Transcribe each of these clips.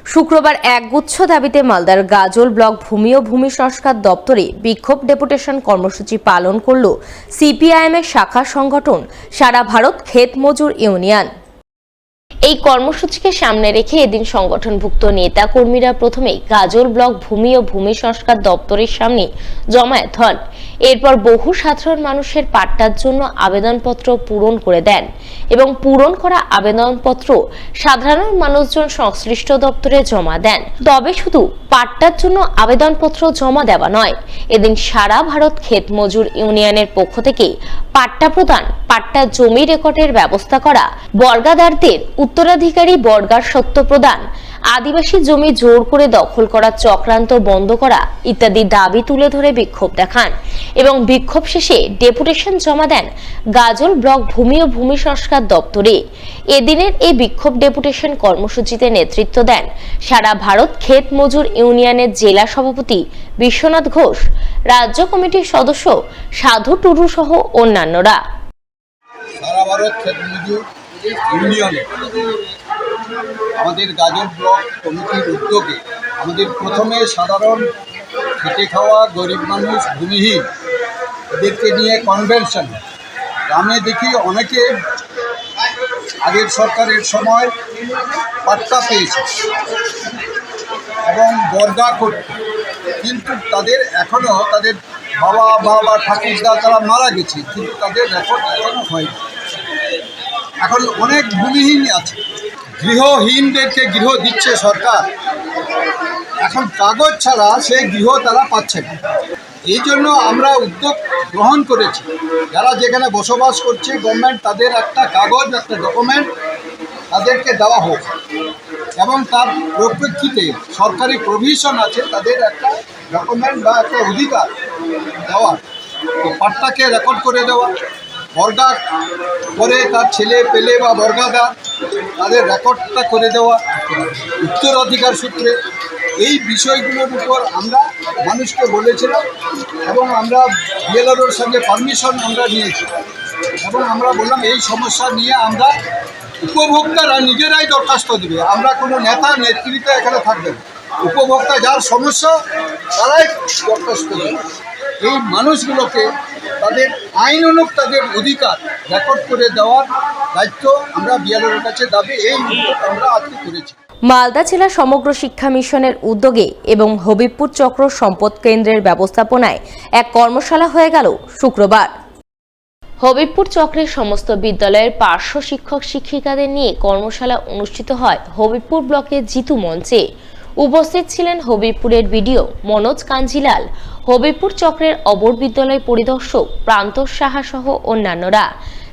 শুক্রবার একগুচ্ছ দাবিতে মালদার গাজল ব্লক ভূমি ও ভূমি সংস্কার দপ্তরে বিক্ষোভ ডেপুটেশন কর্মসূচি পালন করল সিপিআইএমের শাখা সংগঠন সারা ভারত ক্ষেত মজুর ইউনিয়ন। এই কর্মসূচিকে সামনে রেখে এদিন সংগঠনভুক্ত নেতা কর্মীরা প্রথমে গাজল ব্লক ভূমি ও ভূমি সংস্কার দপ্তরের সামনে জমায়েত হন। এরপর বহু সাধারণ মানুষের পাট্টার জন্য আবেদনপত্র পূরণ করে দেন এবং পূরণ করা আবেদনপত্র সাধারণ মানুষজন সংশ্লিষ্ট দপ্তরে জমা দেন। তবে শুধু পাট্টার জন্য আবেদনপত্র জমা দেওয়া নয়, এদিন সারা ভারত ক্ষেত মজুর ইউনিয়নের পক্ষ থেকে পাট্টা প্রদান, পাট্টা জমি রেকর্ডের ব্যবস্থা করা, বর্গাদারদের উত্তরাধিকারী বর্গার সত্ত্ব প্রদান, আদিবাসী জমি জোর করে দখল করা চক্রান্ত বন্ধ করা ইত্যাদি দাবি তুলে ধরে বিক্ষোভ দেখান এবং বিক্ষোভ শেষে ডেপুটেশন জমা দেন গাজল ব্লক ভূমি ও ভূমি সংস্কার দপ্তরে। এদিনের এই বিক্ষোভ ডেপুটেশন কর্মসূচিতে নেতৃত্ব দেন সারা ভারত ক্ষেত মজুর ইউনিয়নের জেলা সভাপতি বিশ্বনাথ ঘোষ, রাজ্য কমিটির সদস্য সাধু টুডু সহ অন্যান্যরা। সারা ভারত ক্ষেত মজুর ইউনিয়নে আমাদের গাজল ব্লক কমিটির উদ্যোগে আমাদের প্রথমে সাধারণ খেটে খাওয়া গরিব মানুষ, ভূমিহীন, এদেরকে নিয়ে কনভেনশন। গ্রামে দেখি অনেকে আগের সরকারের সময় পাট্টা পেয়েছে এবং বর্গা করত, কিন্তু তাদের এখনও তাদের বাবা ঠাকুরদা তারা মারা গেছে, কিন্তু তাদের রেকর্ড এখনও হয়নি। এখন অনেক ভূমিহীন আছে, গৃহহীনদেরকে গৃহ দিচ্ছে সরকার, এখন কাগজ ছাড়া সেই গৃহ তারা পাচ্ছে না। এই জন্য আমরা উদ্যোগ গ্রহণ করেছি, যারা যেখানে বসবাস করছে গভর্নমেন্ট তাদের একটা কাগজ, একটা ডকুমেন্ট তাদেরকে দেওয়া হোক এবং তার পরিপ্রেক্ষিতে সরকারি প্রভিশন আছে, তাদের একটা ডকুমেন্ট বা একটা অধিকার দেওয়া, তো পাট্টাকে রেকর্ড করে দেওয়া, বর্গা করে তার ছেলে পেলে বা বর্গাদার তাদের রেকর্ডটা করে দেওয়া উত্তরাধিকার সূত্রে। এই বিষয়গুলোর উপর আমরা মানুষকে বলেছিলাম এবং আমরা বিএলআরওর সঙ্গে পারমিশন আমরা নিয়েছি এবং আমরা বললাম এই সমস্যা নিয়ে আমরা উপভোক্তারা নিজেরাই দরখাস্ত দেবে, আমরা কোনো নেতা নেতৃত্ব এখানে থাকবে না, উপভোক্তা যার সমস্যা তারাই দরখাস্ত দেবে। এই মানুষগুলোকে তাদের আইন অনুযায়ী তাদের অধিকার রেকর্ড করে দেওয়ার দায়িত্ব আমরা বিএলআরওর কাছে দাবি এই উদ্যোগ আমরা আজকে করেছি। মালদা জেলা সমগ্র শিক্ষা মিশনের উদ্যোগে এবং হবিবপুর চক্র সম্পদ কেন্দ্রের ব্যবস্থাপনায় এক কর্মশালা হয়ে গেল শুক্রবার। হবিবপুর চক্রের সমস্ত বিদ্যালয়ের পার্শ্ব শিক্ষক শিক্ষিকাদের নিয়ে কর্মশালা অনুষ্ঠিত হয় হবিবপুর ব্লকের জিতু মঞ্চে। উপস্থিত ছিলেন হবিবপুরের বিডিও মনোজ কাঞ্জিলাল, হবিবপুর চক্রের অবর বিদ্যালয় পরিদর্শক প্রান্তর সাহা সহ অন্যান্যরা।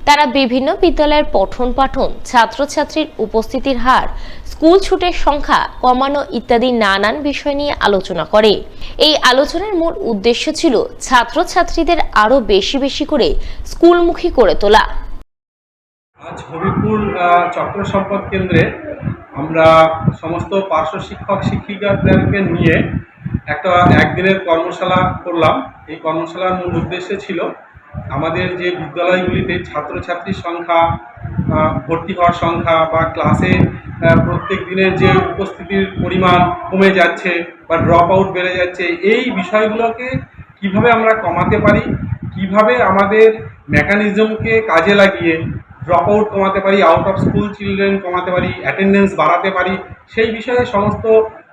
তারা বিভিন্ন বিদ্যালয়ের পঠন পাঠন, ছাত্রছাত্রীর উপস্থিতির হার, স্কুল ছুটের সংখ্যা কমানো ইত্যাদি নানান বিষয় নিয়ে আলোচনা করে। এই আলোচনার মূল উদ্দেশ্য ছিল ছাত্রছাত্রীদের আরো বেশি বেশি করে স্কুলমুখী করে তোলা। আজ হবিবপুর চক্র সম্পদ কেন্দ্রে আমরা সমস্ত পার্শ্ব শিক্ষক শিক্ষিকাদেরকে নিয়ে একটা একদিনের কর্মশালা করলাম। এই কর্মশালার মূল উদ্দেশ্য ছিল আমাদের যে বিদ্যালয়গুলিতে ছাত্রছাত্রীর সংখ্যা, ভর্তি হওয়ার সংখ্যা বা ক্লাসে প্রত্যেক দিনের যে উপস্থিতির পরিমাণ কমে যাচ্ছে বা ড্রপ আউট বেড়ে যাচ্ছে, এই বিষয়গুলোকে কিভাবে আমরা কমাতে পারি, কিভাবে আমাদের মেকানিজমকে কাজে লাগিয়ে ড্রপ আউট কমাতে পারি, আউট অফ স্কুল চিলড্রেন কমাতে পারি, অ্যাটেন্ডেন্স বাড়াতে পারি, সেই বিষয়ে সমস্ত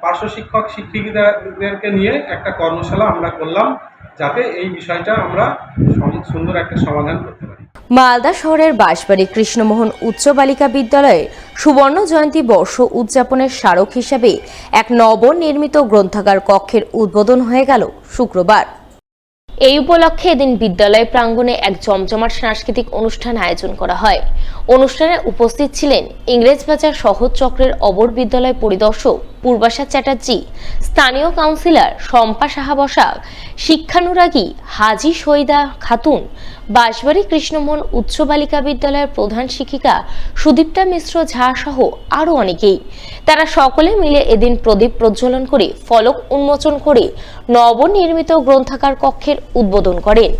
পার্শ্ব শিক্ষক শিক্ষিকাদেরকে নিয়ে একটা কর্মশালা আমরা করলাম, যাতে এই বিষয়টা আমরা সুন্দর একটা সমাধান করতে পারি। মালদা শহরের বাঁশবাড়ি কৃষ্ণমোহন উচ্চ বালিকা বিদ্যালয়ে সুবর্ণ জয়ন্তী বর্ষ উদযাপনের স্মারক হিসাবে এক নবনির্মিত গ্রন্থাগার কক্ষের উদ্বোধন হয়ে গেল শুক্রবার। এই উপলক্ষে এদিন বিদ্যালয় প্রাঙ্গণে এক জমজমাট সাংস্কৃতিক অনুষ্ঠান আয়োজন করা হয়। অনুষ্ঠানে উপস্থিত ছিলেন ইংরেজবাজার শহর চক্রের অবর বিদ্যালয় পরিদর্শক পূর্বাশা চ্যাটার্জি, স্থানীয় কাউন্সিলর শম্পা সাহা বসাক, শিক্ষানুরাগী হাজি শহীদা খাতুন, বাঁশবাড়ি কৃষ্ণমোহন উচ্চ বালিকা বিদ্যালয়ের প্রধান শিক্ষিকা সুদীপ্তা মিশ্র ঝা সহ আরও অনেকেই। তারা সকলে মিলে এদিন প্রদীপ প্রজ্বলন করে ফলক উন্মোচন করে নবনির্মিত গ্রন্থাগার কক্ষের উদ্বোধন করেন।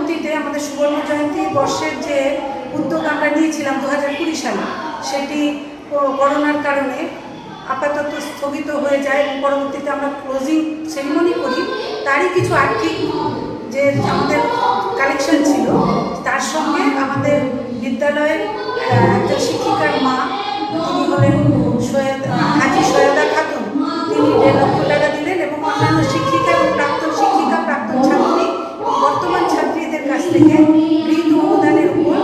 পরবর্তীতে আমাদের সুবর্ণ জয়ন্তী বর্ষের যে উদ্যোগ আমরা নিয়েছিলাম 2020 সালে, সেটি করোনার কারণে আপাতত স্থগিত হয়ে যায় এবং পরবর্তীতে আমরা ক্লোজিং সেরিমনি করি। তারই কিছু আর্থিক যে আমাদের কালেকশন ছিল, তার সঙ্গে আমাদের বিদ্যালয়ের একজন শিক্ষিকার মা, তিনি হলেন হাজি সৈয়দা খাতুন, তিনি 1.5 লক্ষ টাকা দিলেন এবং অন্যান্য শিক্ষিকা এবং প্রাক্তন শিক্ষিকা, প্রাক্তন ছাত্রী, বর্তমান ছাত্রীদের কাছ থেকে ঋণ অনুদানের উপর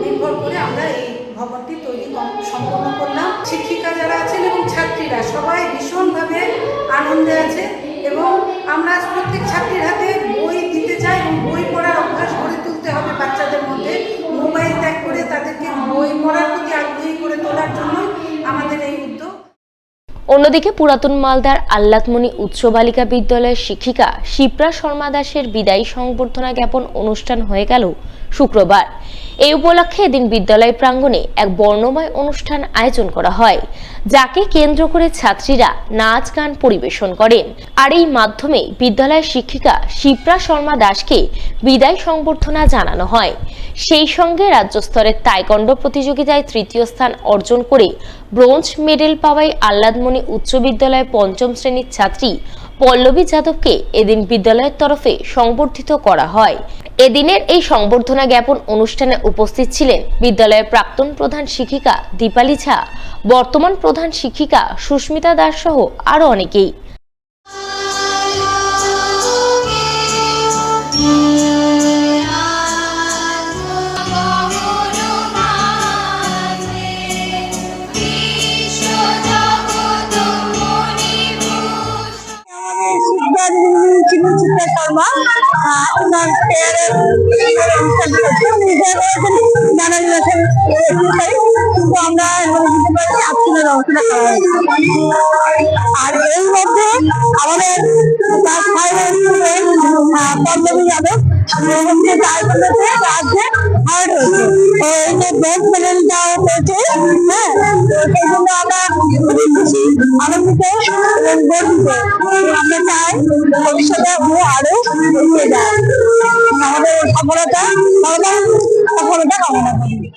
নির্ভর করে আমরা এই ভবনটি তৈরি সম্পন্ন করলাম। শিক্ষিকা যারা আছেন এবং ছাত্রীরা সবাই ভীষণভাবে আনন্দে আছে এবং আমরা প্রত্যেক ছাত্রীর হাতে বই দিতে চাই এবং বই পড়ার অভ্যাস গড়ে তুলতে হবে বাচ্চাদের মধ্যে। মোবাইল ত্যাগ করে তাদেরকে বই পড়ার প্রতি আগ্রহী করে তোলার জন্য আমাদের এই উদ্যোগ। অন্যদিকে পুরাতন মালদার আল্লাদমণি উচ্চ বালিকা বিদ্যালয়ের শিক্ষিকা শিপ্রা শর্মা দাসের বিদায়ী সংবর্ধনা জ্ঞাপন অনুষ্ঠান হয়ে গেল শুক্রবার। এই উপলক্ষে এদিন বিদ্যালয় প্রাঙ্গণে এক বর্ণময় অনুষ্ঠান আয়োজন করা হয়, যাকে কেন্দ্র করে ছাত্রীরা নাচ গান পরিবেশন করেন। আর এই মাধ্যমে বিদ্যালয়ের শিক্ষিকা শিপ্রা শর্মা দাসকে বিদায় সংবর্ধনা জানানো হয়। সেই সঙ্গে রাজ্য স্তরের তাইকন্ডো প্রতিযোগিতায় তৃতীয় স্থান অর্জন করে ব্রোঞ্জ মেডেল পাওয়ায় আল্লাদমণি উচ্চ বিদ্যালয়ের 5ম শ্রেণীর ছাত্রী পল্লবী যাদবকে এদিন বিদ্যালয়ের তরফে সংবর্ধিত করা হয়। এদিনের এই সংবর্ধনা জ্ঞাপন অনুষ্ঠানে উপস্থিত ছিলেন বিদ্যালয়ের প্রাক্তন প্রধান শিক্ষিকা দীপালি ঝা, বর্তমান প্রধান শিক্ষিকা সুস্মিতা দাস সহ আরো অনেকেই। আর এর মধ্যে আমাদের পল্লবী যাদব মেডেলটা হয়েছে। হ্যাঁ, এই জন্য আমরা খুবই খুশি, আনন্দিত এবং গর্বিত। আমরা চাই ভবিষ্যতে আরো এগিয়ে যায়, আমাদের সফলতা কামনা করি।